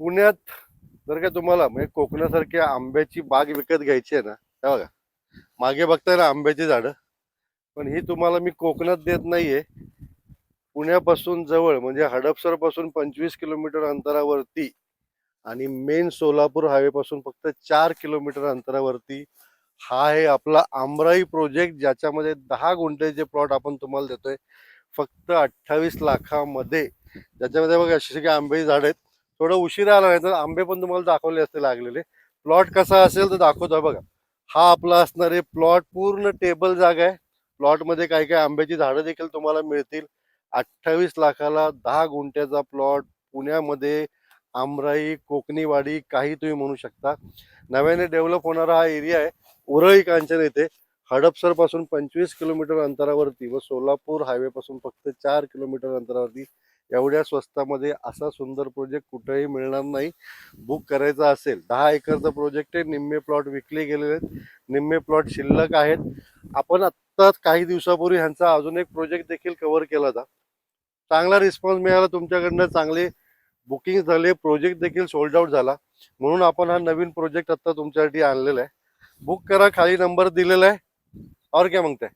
पुण्यात जर का तुम्हाला म्हणजे कोकणासारख्या आंब्याची बाग विकत घ्यायची आहे ना, हे बघा मागे बघताय ना आंब्याची झाडं. पण ही तुम्हाला मी कोकणात देत नाहीये. पुण्यापासून जवळ म्हणजे हडपसर पासून 25 किलोमीटर अंतरावरती आणि मेन सोलापूर हायवे पासून फक्त 4 किलोमीटर अंतरावरती हा आहे आपला आमराई प्रोजेक्ट, ज्याच्यामध्ये 10 गुंठेचे प्लॉट आपण तुम्हाला देतोय फक्त 28 लाखामध्ये. ज्याच्यामध्ये बघा अशी सगळी आंब्याची झाड आहेत. थोडं उशिरा आला नाही तर आंबे पण तुम्हाला दाखवले असते लागलेले. प्लॉट कसा असेल तर दाखवतो बघा. हा आपला असणारे प्लॉट पूर्ण टेबल जागा आहे. प्लॉट मध्ये काही काही आंब्याची झाडं देखील तुम्हाला मिळतील. 28 लाखाला 10 गुंठ्याचा प्लॉट पुण्यामध्ये. आमराई कोकणीवाडी काही तुम्ही म्हणू शकता. नव्याने डेव्हलप होणारा हा एरिया आहे. उरळी कांचन येथे हडपसर पासून 25 किलोमीटर अंतरावरती व सोलापूर हायवे पासून फक्त 4 किलोमीटर अंतरावरती. एवढ्या स्वस्तामध्ये असा सुंदर प्रोजेक्ट कुठेही मिळणार नाही. बुक करायचा असेल 10 एकरचा प्रोजेक्ट आहे. निम्मे प्लॉट विकले गेलेले आहेत, निम्मे प्लॉट शिल्लक आहेत. आपण आत्ता काही दिवसापूर्वी ह्यांचा अजून एक प्रोजेक्ट देखील कव्हर केला होता. चांगला रिस्पॉन्स मिळाला तुमच्याकडनं, चांगले बुकिंग झाले, प्रोजेक्ट देखील सोल्ड आउट झाला. म्हणून आपण हा नवीन प्रोजेक्ट आता तुमच्यासाठी आणलेला आहे. बुक करा, खाली नंबर दिलेला आहे. और क्या मागताय.